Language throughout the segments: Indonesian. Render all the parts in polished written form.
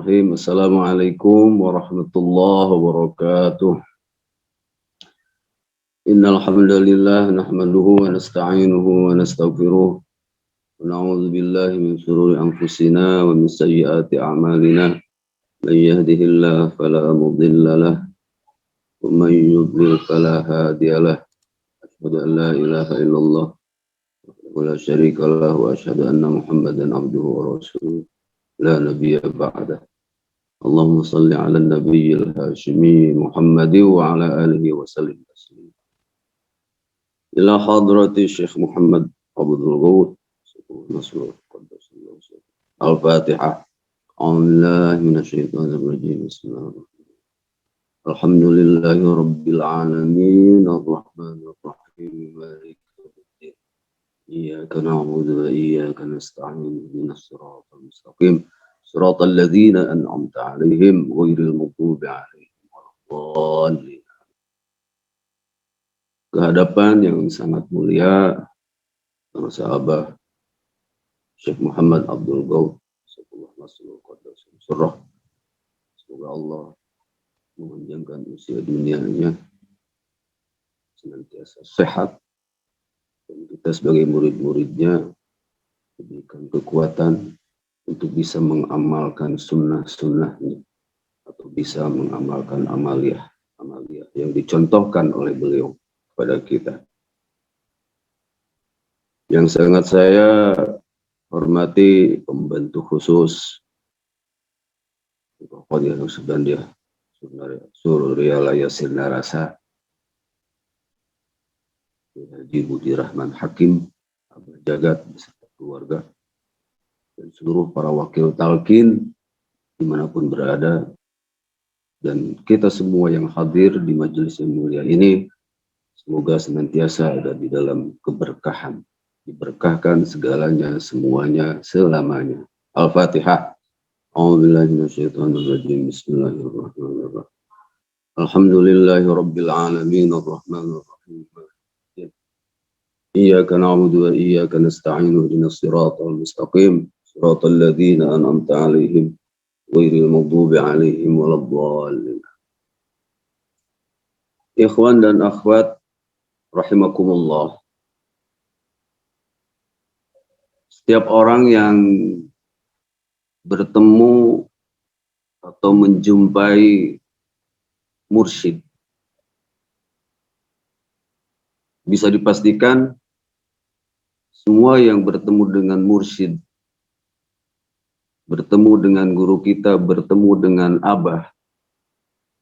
Bismillahirrahmanirrahim. Assalamualaikum warahmatullahi wabarakatuh. Innal hamdalillah nahmaduhu wa nasta'inuhu wa nastaghfiruh. Wa na'udzu billahi min shururi anfusina wa min sayyiati a'malina. Man yahdihillahu fala mudilla lahu wa man yudlil fala hadiya lahu. Asyhadu an la ilaha illallah wa la syarika lahu wa asyhadu anna Muhammadan abduhu wa rasuluh. La nabiyya ba'dah. Allahumma salli ala nabiyil hashimi Muhammadi wa ala alihi wa sallim taslim. Ila hadrati Syekh Muhammad Abdul Ghawud Al-Fatihah. A'udzubillahi minasyaitonir rajim. Bismillahirrahmanirrahim. Alhamdulillahi rabbil alamin arrahmanir rahim maliki yaumiddin. Iyyaka na'budu wa iyyaka nasta'in ihdinas siratal mustaqim. Siratal ladzina an'amta 'alaihim ghairil maghdubi 'alaihim waladdallin. Kehadapan yang sangat mulia para sahabat Syekh Muhammad Abdul Ghawud, semoga Allah memanjangkan usia dunianya, senantiasa sehat, dan kita sebagai murid-muridnya diberikan kekuatan untuk bisa mengamalkan sunnah-sunnahnya atau bisa mengamalkan amaliyah yang dicontohkan oleh beliau kepada kita. Yang sangat saya hormati pembantu khusus Qadiyah Subandia Surya Yasir Narasa, Haji Budi Rahman Hakim, Abah Jagat beserta keluarga, dan seluruh para wakil talqin dimanapun berada, dan kita semua yang hadir di majelis yang mulia ini, semoga senantiasa ada di dalam keberkahan, diberkahkan segalanya, semuanya, selamanya. Al-Fatihah. A'udzubillahi minasyaitonir rajim. Bismillahirrahmanirrahim. Alhamdulillahi rabbil alamin arrahmanir rahim. Iyyaka na'budu wa iyyaka nasta'in ihdinas siratal mustaqim. Siratal ladzina an'amta 'alaihim ghairil maghdubi 'alaihim waladdallin. Ikhwan dan akhwat rahimakumullah. Setiap orang yang bertemu atau menjumpai mursyid, bisa dipastikan semua yang bertemu dengan mursyid, bertemu dengan guru kita, bertemu dengan abah,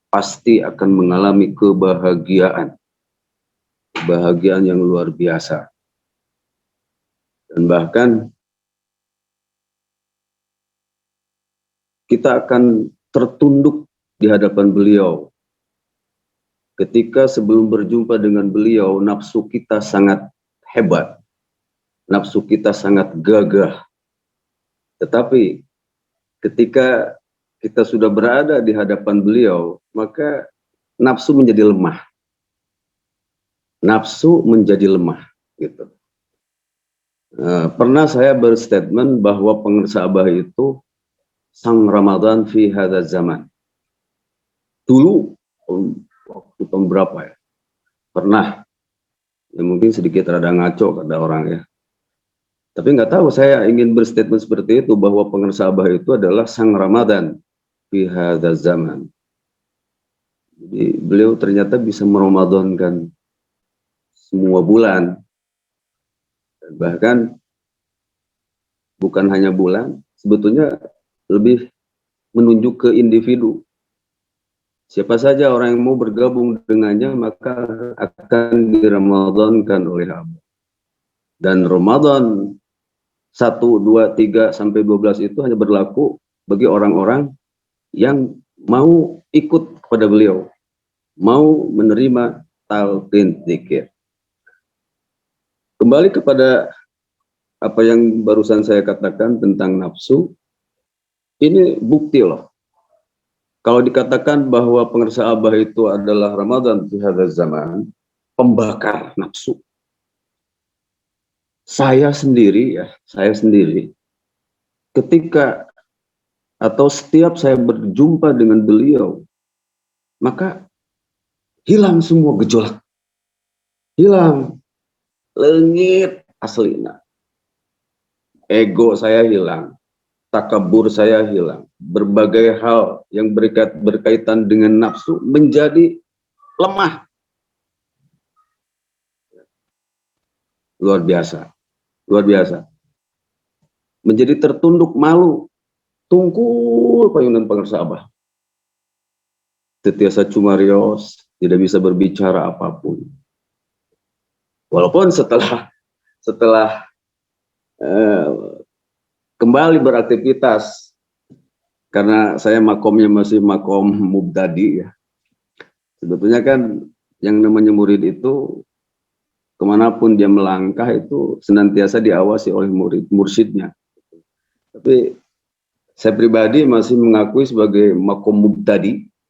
pasti akan mengalami kebahagiaan yang luar biasa. Dan bahkan kita akan tertunduk di hadapan beliau. Ketika sebelum berjumpa dengan beliau, nafsu kita sangat hebat, nafsu kita sangat gagah. Tetapi ketika kita sudah berada di hadapan beliau, maka nafsu menjadi lemah. Nafsu menjadi lemah, gitu. Pernah saya berstatement bahwa pengusaha Abah itu sang Ramadan fi hadza zaman. Dulu waktu tahun berapa ya? Pernah. Ya mungkin sedikit rada ngaco kata orang ya. Tapi nggak tahu, saya ingin berstatement seperti itu bahwa pengusaha Abah itu adalah sang Ramadan fi hadza zaman. Jadi beliau ternyata bisa meramadankan semua bulan. Dan bahkan bukan hanya bulan, sebetulnya lebih menunjuk ke individu. Siapa saja orang yang mau bergabung dengannya, maka akan diramadankan oleh Allah. Dan Ramadan 1, 2, 3, sampai 12 itu hanya berlaku bagi orang-orang yang mau ikut kepada beliau, mau menerima talqin dzikir. Kembali kepada apa yang barusan saya katakan tentang nafsu, ini bukti loh. Kalau dikatakan bahwa pengusaha Abah itu adalah Ramadan fi hadzal zaman, pembakar nafsu. Saya sendiri ketika atau setiap saya berjumpa dengan beliau, maka hilang semua gejolak, hilang, lenyit aslina. Ego saya hilang, takabur saya hilang, berbagai hal yang berkaitan dengan nafsu menjadi lemah. Luar biasa, luar biasa. Menjadi tertunduk malu, tungkul payunan pangersa Abah. Tetiasa cumarios, tidak bisa berbicara apapun. Walaupun setelah kembali beraktivitas, karena saya makomnya masih makom mubtadi ya. Sebetulnya kan yang namanya murid itu kemanapun dia melangkah itu senantiasa diawasi oleh mursyidnya. Tapi saya pribadi masih mengakui sebagai makom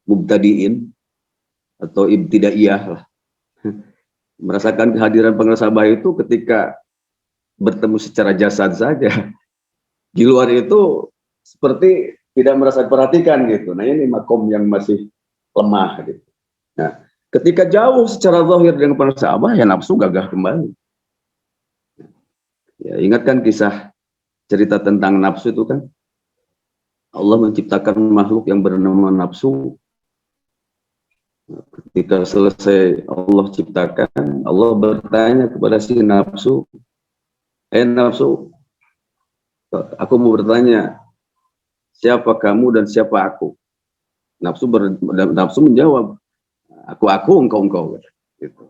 mubtadiin atau ibtidaiyah lah. Merasakan kehadiran pangersa Abah itu ketika bertemu secara jasad saja. Di luar itu seperti tidak merasa diperhatikan gitu. Nah ini makom yang masih lemah gitu. Nah ketika jauh secara zahir dengan pangersa Abah, ya nafsu gagah kembali. Ya, ingatkan kisah cerita tentang nafsu itu kan. Allah menciptakan makhluk yang bernama nafsu. Ketika selesai Allah ciptakan, Allah bertanya kepada si nafsu, nafsu, aku mau bertanya, siapa kamu dan siapa aku? Nafsu menjawab, aku, engkau. Gitu.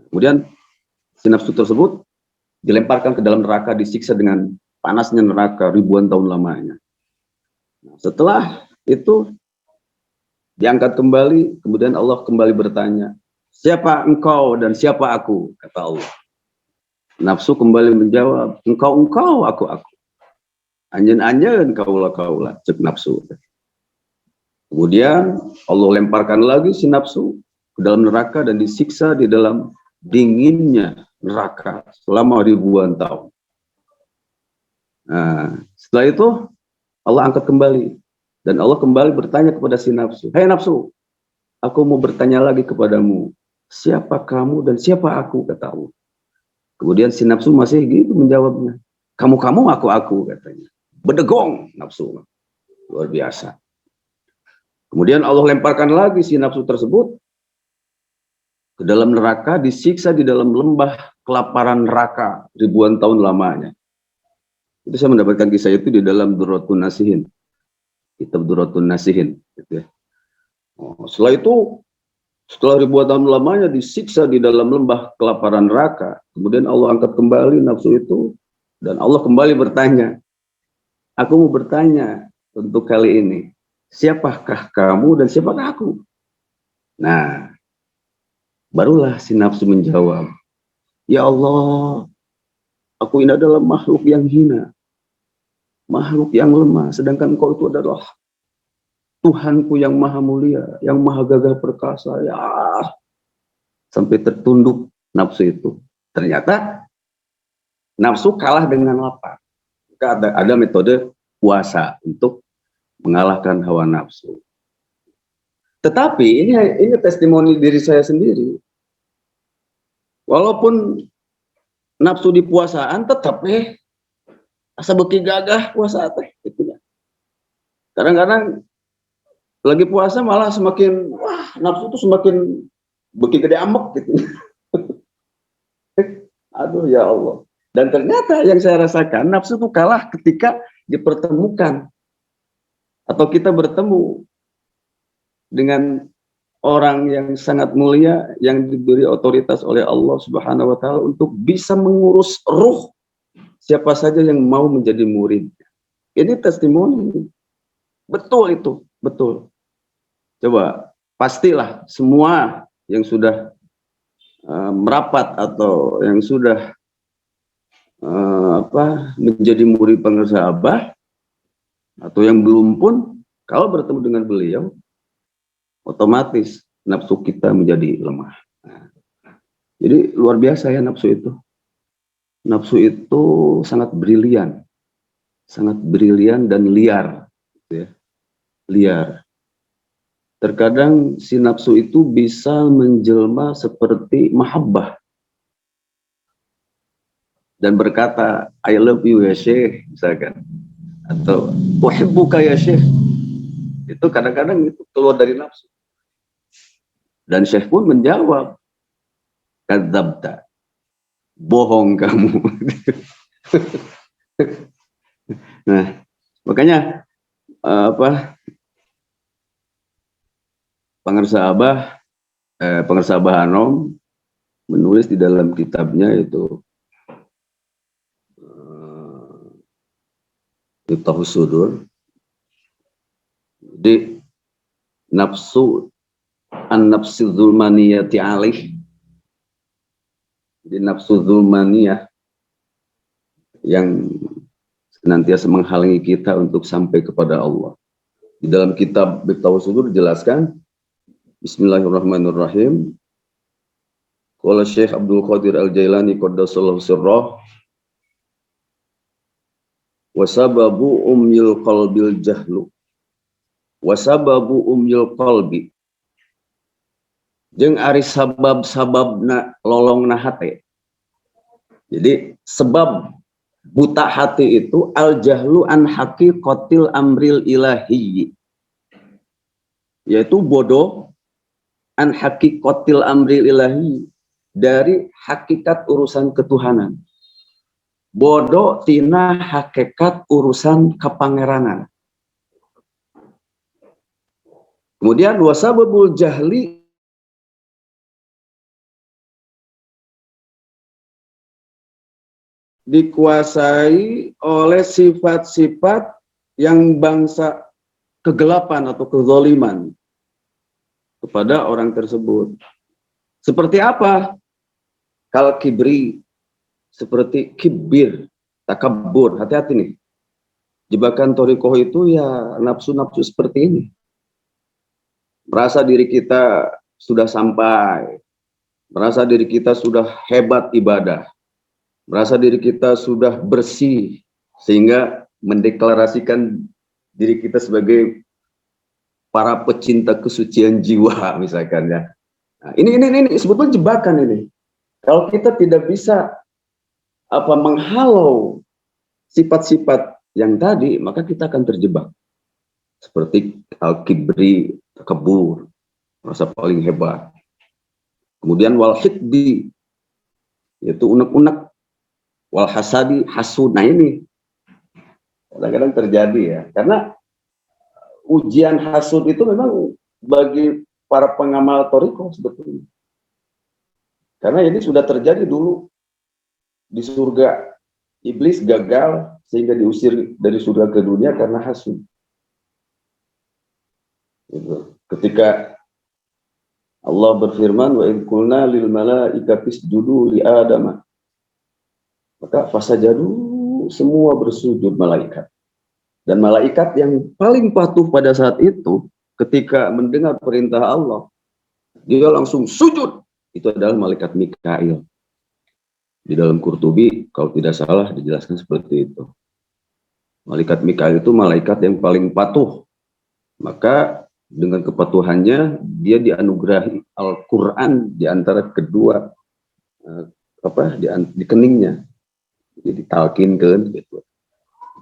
Kemudian si nafsu tersebut dilemparkan ke dalam neraka, disiksa dengan panasnya neraka ribuan tahun lamanya. Nah, setelah itu diangkat kembali, kemudian Allah kembali bertanya, siapa engkau dan siapa aku? Kata Allah. Nafsu kembali menjawab, engkau, aku. Anjen kaulah, cek nafsu. Kemudian Allah lemparkan lagi si nafsu ke dalam neraka dan disiksa di dalam dinginnya neraka selama ribuan tahun. Nah, setelah itu Allah angkat kembali dan Allah kembali bertanya kepada si nafsu, "Hai nafsu, aku mau bertanya lagi kepadamu, siapa kamu dan siapa aku?" kata Allah. Kemudian si nafsu masih gitu menjawabnya, "Kamu, aku," katanya. Bedegong nafsu, luar biasa. Kemudian Allah lemparkan lagi si nafsu tersebut ke dalam neraka, disiksa di dalam lembah kelaparan neraka ribuan tahun lamanya. Itu saya mendapatkan kisah itu di dalam Durratun Nasihin, kitab Durratun Nasihin. Gitu ya. Setelah itu, setelah ribuan tahun lamanya disiksa di dalam lembah kelaparan neraka, kemudian Allah angkat kembali nafsu itu dan Allah kembali bertanya, aku mau bertanya untuk kali ini, siapakah kamu dan siapakah aku? Nah, barulah si nafsu menjawab, ya Allah, aku ini adalah makhluk yang hina, makhluk yang lemah, sedangkan Engkau itu adalah Tuhanku yang maha mulia, yang maha gagah perkasa. Ya, sampai tertunduk nafsu itu. Ternyata nafsu kalah dengan lapar. Ada metode puasa untuk mengalahkan hawa nafsu. Tetapi ini testimoni diri saya sendiri. Walaupun nafsu di puasaan tetap asa beki gagah puasa teh gitu ya. Kadang-kadang lagi puasa malah semakin nafsu tuh semakin beki gede ambek gitu. Aduh ya Allah. Dan ternyata yang saya rasakan nafsu itu kalah ketika dipertemukan atau kita bertemu dengan orang yang sangat mulia yang diberi otoritas oleh Allah Subhanahu wa taala untuk bisa mengurus ruh siapa saja yang mau menjadi murid. Ini testimoni. Betul itu, betul. Coba pastilah semua yang sudah merapat atau yang sudah menjadi murid pangersa Abah atau yang belum pun kalau bertemu dengan beliau otomatis nafsu kita menjadi lemah. Jadi luar biasa ya nafsu itu. Nafsu itu sangat brilian dan liar. ya, liar. Terkadang si nafsu itu bisa menjelma seperti mahabbah dan berkata, I love you ya Syekh, misalkan, atau uhibbuka ya Syekh. Itu kadang-kadang itu keluar dari nafsu. Dan Syekh pun menjawab, kadzabta, bohong kamu. Nah, makanya pengarsa Abah Anom menulis di dalam kitabnya itu Miftahus Sudur. Jadi nafsu an-nafsi zulmaniyati alih. Jadi nafsu zulmaniyah yang senantiasa menghalangi kita untuk sampai kepada Allah. Di dalam kitab Miftahus Sudur dijelaskan, Bismillahirrahmanirrahim. Qala Syekh Abdul Qadir Al-Jailani qaddasallahu sirrah, wa sababu umyil qalbil jahlu, wa sababu umyil qalbi, jeung ari sabab-sababna lolongna hate. Jadi sebab buta hati itu al jahlu an haqiqatil amril ilahi, yaitu bodoh an haqiqatil amril ilahi, dari hakikat urusan ketuhanan. Bodoh tina hakikat urusan kepangeranan. Kemudian wasababul jahli, dikuasai oleh sifat-sifat yang bangsa kegelapan atau kezaliman kepada orang tersebut. Seperti apa? Kal kibri, seperti kibir, takabur. Hati-hati nih. Jebakan torikoh itu ya nafsu-nafsu seperti ini. Merasa diri kita sudah sampai, merasa diri kita sudah hebat ibadah, merasa diri kita sudah bersih, sehingga mendeklarasikan diri kita sebagai para pecinta kesucian jiwa, misalkan ya. Nah, ini sebetulnya jebakan ini. Kalau kita tidak bisa menghalau sifat-sifat yang tadi, maka kita akan terjebak. Seperti al-kibri, takabur, merasa paling hebat. Kemudian wal hikdi, yaitu unek-unek, wal hasadi, hasud. Nah ini kadang-kadang terjadi ya, karena ujian hasud itu memang bagi para pengamal toriko sebetulnya. Karena ini sudah terjadi dulu di surga. Iblis gagal sehingga diusir dari surga ke dunia karena hasud. Ketika Allah berfirman, wa idh qulna lil malaikati isjudu li Adam, maka fasajadu, semua bersujud malaikat. Dan malaikat yang paling patuh pada saat itu, ketika mendengar perintah Allah, dia langsung sujud. Itu adalah malaikat Mikail. Di dalam Qurtubi, kalau tidak salah, dijelaskan seperti itu. Malaikat Mikail itu malaikat yang paling patuh. Maka dengan kepatuhannya, dia dianugerahi Al-Quran di antara kedua di keningnya. Jadi ditalkinkan, gitu.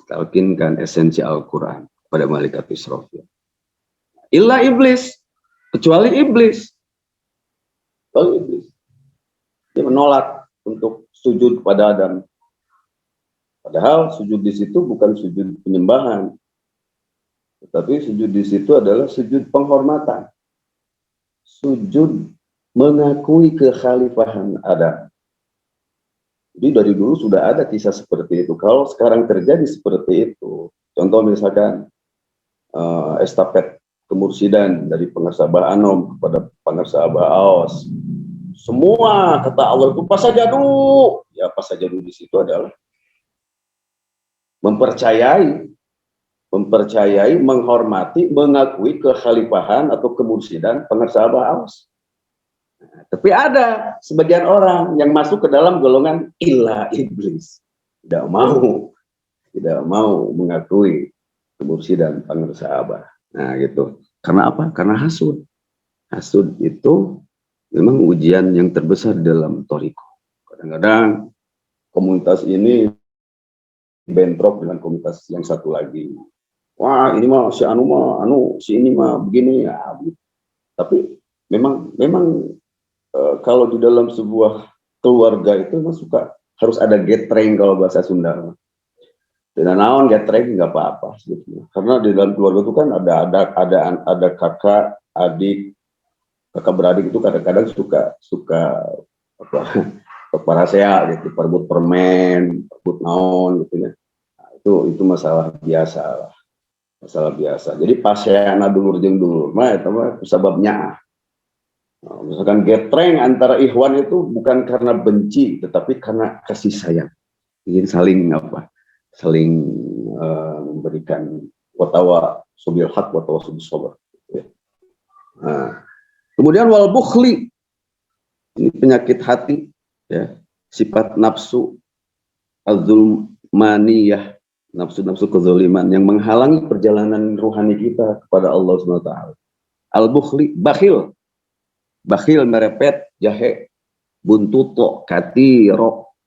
Ditalkinkan esensi Al-Quran pada malaikat Israfil. Illa iblis, kecuali iblis. Kalau iblis, dia menolak untuk sujud kepada Adam. Padahal sujud di situ bukan sujud penyembahan, tetapi sujud di situ adalah sujud penghormatan. Sujud mengakui kekhalifahan Adam. Jadi dari dulu sudah ada kisah seperti itu. Kalau sekarang terjadi seperti itu, contoh misalkan estafet kemursidan dari pengarsa Abah Anom kepada pengarsa Abah Aos, semua kata Allah itu pasajadu. Ya pasajadu di situ adalah mempercayai, menghormati, mengakui kekhalifahan atau kemursidan pengarsa Abah Aos. Nah, tapi ada sebagian orang yang masuk ke dalam golongan illa iblis, tidak mau mengakui Mursi dan pangersa abah. Nah gitu. Karena apa? Karena hasud. Hasud itu memang ujian yang terbesar dalam toriko. Kadang-kadang komunitas ini bentrok dengan komunitas yang satu lagi. Wah ini mah si anu mah, si ini mah begini ya. Tapi memang kalau di dalam sebuah keluarga itu memang suka harus ada getreng kalau bahasa Sunda. Dan naon getreng nggak apa-apa sebetulnya. Karena di dalam keluarga itu kan ada kakak, adik, kakak beradik itu kadang-kadang suka apa parasea gitu, perebut permen, perebut naon gitu ya. Nah, itu masalah biasa. Jadi paseana dulur jeung dulur mah eta mah sebabnya. Nah, misalkan getreng antara ikhwan itu bukan karena benci, tetapi karena kasih sayang. Ingin saling memberikan watawa subil hak watawa subil sabar. Nah, kemudian wal bukhli, ini penyakit hati, ya, sifat nafsu az-zulmaniyah, nafsu kezaliman yang menghalangi perjalanan rohani kita kepada Allah Subhanahu wa taala. Al bukhli, bakhil merepet jahe, buntuto katiro,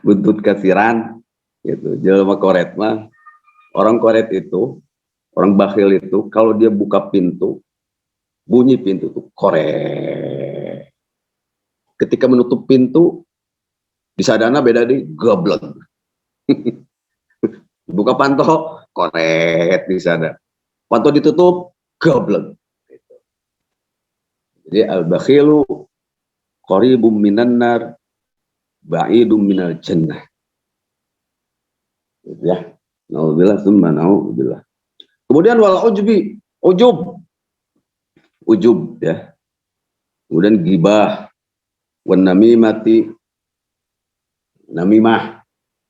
buntut kasiran gitu. Jelema koret mah, orang koret itu, orang bakhil itu kalau dia buka pintu, bunyi pintu tuh korek. Ketika menutup pintu di sadana beda di goblok. Buka panto korek di sana. Panto ditutup goblok. Jadi al-bakhilu qaribum minan nar ba'idum minal jannah. Ya. Nauzubillah tsumma nauzubillah. Kemudian wal ujub ya. Kemudian gibah, wan namimah,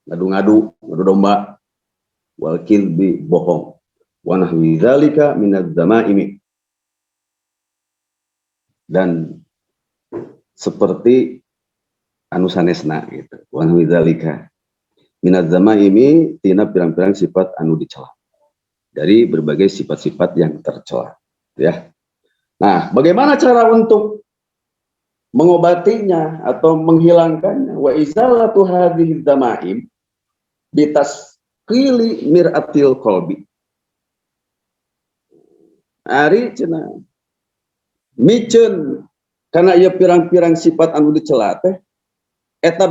ngadu domba, wal kilbi, bohong, wa nahwi dzalika minadz dzamaimi, dan seperti anu sanesna gitu. Wa nahwi dzalika minadz dzamaimi, tina pirang-pirang sifat anu dicela, dari berbagai sifat-sifat yang tercela ya. Nah, bagaimana cara untuk mengobatinya atau menghilangkannya? Wa izalatu hadhihi dzamaim bitasqili mir'atil qalbi. Ari cenah miceun karena ieu pirang-pirang sifat anu dicela teh eta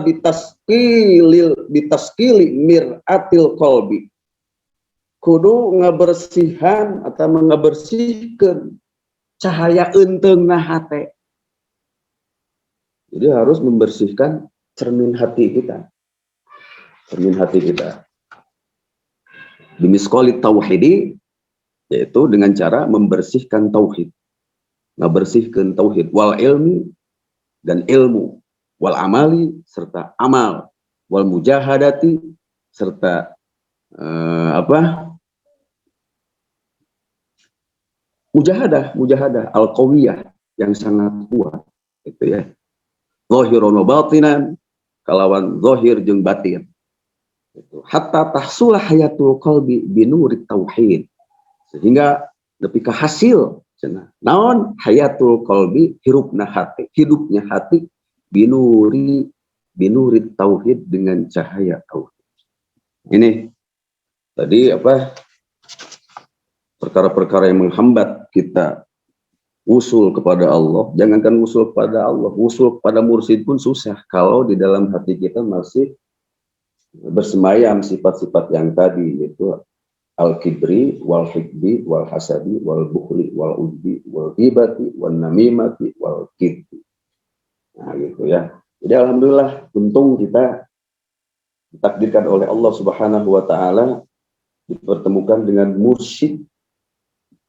bitasqili mir'atil qalbi. Kudu ngabersihan atau ngabersihkeun cahaya enteungna hate. Jadi harus membersihkan cermin hati kita. Bimisqali tauhidi, yaitu dengan cara membersihkan tauhid. Membersihkan tauhid wal ilmi, dan ilmu, wal amali, serta amal, wal mujahadati, serta mujahadah al-qawiyah yang sangat kuat gitu ya. Zahirun wa batinan, kalawan zahir jeung batin. Gitu. Hatta tahsul hayatul qalbi binurit tauhid. Sehingga nepi ka hasil cenah. Naon hayatul qalbi, hidupnya hati binurit tauhid, dengan cahaya tauhid. Ini tadi perkara-perkara yang menghambat kita usul kepada Allah. Jangankan usul kepada Allah, usul kepada mursyid pun susah kalau di dalam hati kita masih bersemayam sifat-sifat yang tadi, yaitu al-kibri, wal hikbi, wal hasadi, wal bukhli, wal ujbi, wal ghibati, wal namimati, wal kidbi. Nah gitu ya. Jadi alhamdulillah, untung kita ditakdirkan oleh Allah Subhanahu wa taala dipertemukan dengan mursyid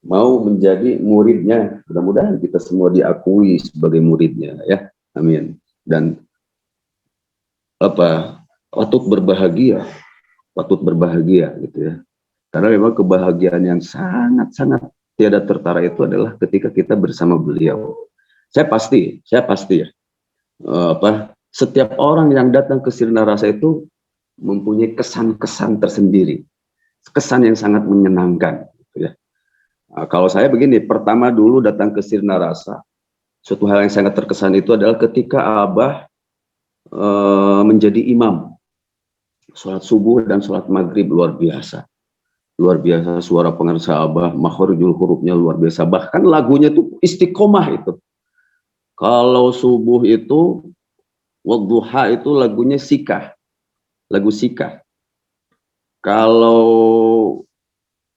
mau menjadi muridnya. Mudah-mudahan kita semua diakui sebagai muridnya ya. Amin. Dan patut berbahagia gitu ya. Karena memang kebahagiaan yang sangat-sangat tiada tertara itu adalah ketika kita bersama beliau. Saya pasti ya. Setiap orang yang datang ke Sirna Rasa itu mempunyai kesan-kesan tersendiri. kesan yang sangat menyenangkan. Gitu ya. Nah, kalau saya begini, pertama dulu datang ke Sirna Rasa, suatu hal yang sangat terkesan itu adalah ketika Abah menjadi imam. Sholat subuh dan sholat maghrib luar biasa. Luar biasa suara pengarsa Abah, makhorijul hurufnya luar biasa. Bahkan lagunya itu istiqomah itu. Kalau subuh itu, wadduha itu lagunya sikah. Lagu sikah. Kalau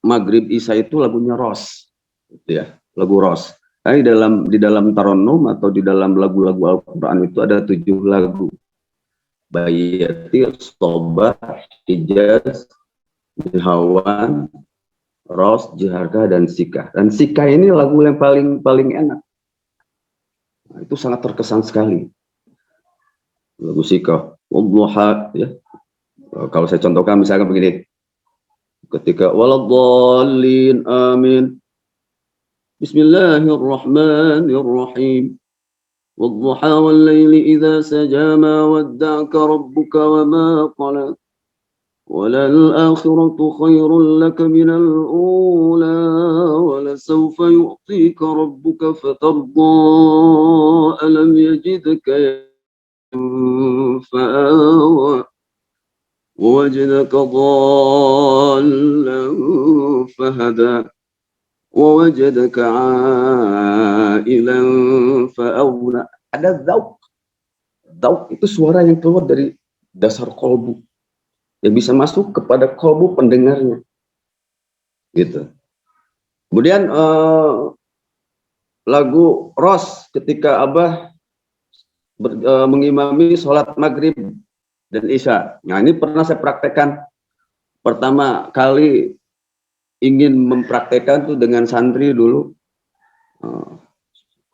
maghrib isya itu lagunya ros. Gitu ya, lagu ros. Nah, di dalam taronnum atau di dalam lagu-lagu Al-Quran itu ada 7 lagu. Bayati, Sobah, Hijaz, Jihawan, Ros, Jiharka, dan Sikah. Dan Sikah ini lagu yang paling enak. Nah, itu sangat terkesan sekali. Lagu Sikah. Wadduha, ya. Kalau saya contohkan misalkan begini. Ketika waladhdallin amin. Bismillahirrahmanirrahim. Wadduha wal laili idza saja ma wadda'aka rabbuka wa ma qala. وللآخرة خير لك من الأولى ولسوف يعطيك ربك فترضى ألم يجدك فآوى ووجدك ضالا فهدى ووجدك عائلا فأغنى. Ada dhauk. Dhauk itu suara yang keluar dari dasar kolbu, yang bisa masuk kepada kolbu pendengarnya, gitu. Kemudian lagu Ros ketika Abah mengimami sholat maghrib dan isya. Nah, ini pernah saya praktekkan. Pertama kali ingin mempraktekkan tuh dengan santri dulu.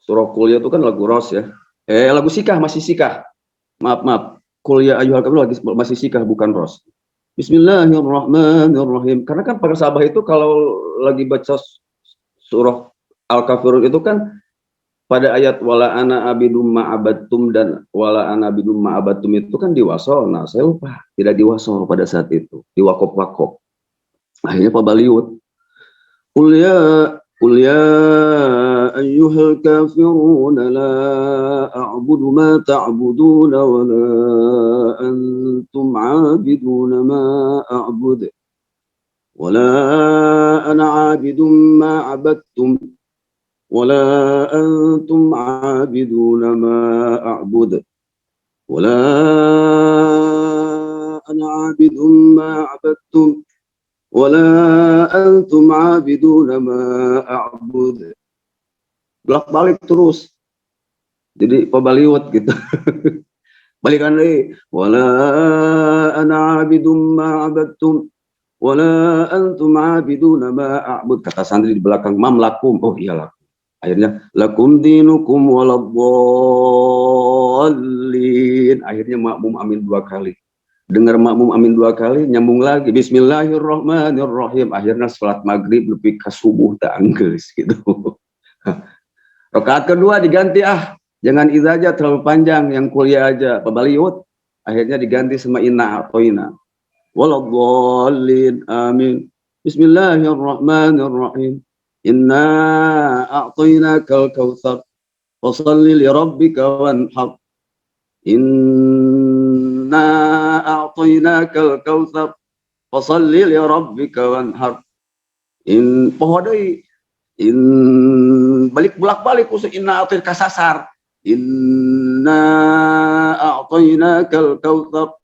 Surah Kuliah itu kan lagu Ros ya. Lagu Sikah, masih Sikah. Maaf. Kuliah Ayyuhal Kafirun masih Sikah, bukan Ros. Bismillahirrahmanirrahim. Karena kan para sahabat itu kalau lagi baca surah Al-Kafirun itu kan pada ayat wala ana abidum ma'abattum dan wala ana abidum ma'abattum itu kan diwasol. Nah, saya lupa tidak diwasol pada saat itu, diwakop-wakop. Akhirnya Pak Baliut, Qul ya ayyuhal kafirun la a'budu ma ta'buduna wa la antum 'abiduna ma a'bud wa la ana 'abidun ma 'abadtum wa la antum 'abiduna ma a'bud wa la ana 'abidun ma 'abadtum wala antum abiduna ma a'bud. Bolak-balik terus. Jadi pabaliwat gitu. Balikan lagi. Wala ana abidum ma abadtum wala antum abiduna ma a'bud. Kata santri di belakang, mam lakum. Oh iya lakum. Akhirnya lakum dinukum waladdallin. Akhirnya makmum amin 2 kali. Dengar makmum amin 2 kali, nyambung lagi Bismillahirrahmanirrahim. Akhirnya sholat maghrib lebih ke subuh tanggus gitu. Rakaat kedua diganti, jangan idza aja terlalu panjang, yang kuliah aja pabaliut. Akhirnya diganti sama inna atoina waladdallin amin. Bismillahirrahmanirrahim. Inna a'tainakal kautsar fashalli li rabbika wanhar. Inna a'tainakal kautsar fashalli li rabbika wanhar. Bolak-balik usuk inna a'tain kasasar. Inna a'tainakal kautsar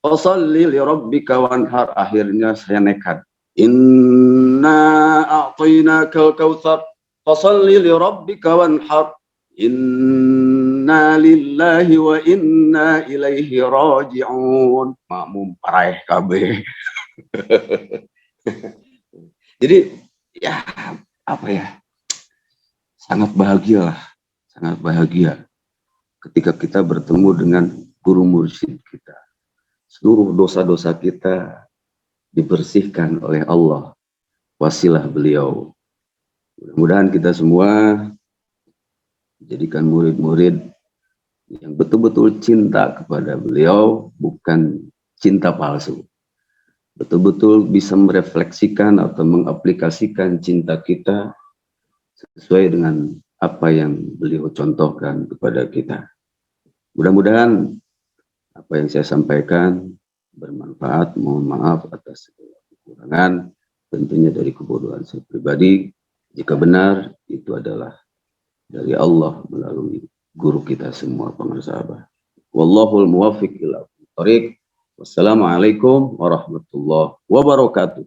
fashalli li rabbika wanhar. Akhirnya saya nekat. Inna a'tainakal kautsar fashalli li rabbika wanhar. Inna lillahi wa inna ilaihi raji'un. Makmum paraih kabeh. Jadi ya apa ya, sangat bahagia ketika kita bertemu dengan guru mursyid kita. Seluruh dosa-dosa kita dibersihkan oleh Allah, wasilah beliau. Mudah-mudahan kita semua jadikan murid-murid yang betul-betul cinta kepada beliau, bukan cinta palsu. betul-betul bisa merefleksikan atau mengaplikasikan cinta kita sesuai dengan apa yang beliau contohkan kepada kita. Mudah-mudahan apa yang saya sampaikan bermanfaat. Mohon maaf atas segala kekurangan, tentunya dari kebodohan saya pribadi. Jika benar, itu adalah dari Allah melalui guru kita semua, pengasahabah. Wallahul muwaffiq ila thoriq. Wassalamualaikum warahmatullahi wabarakatuh.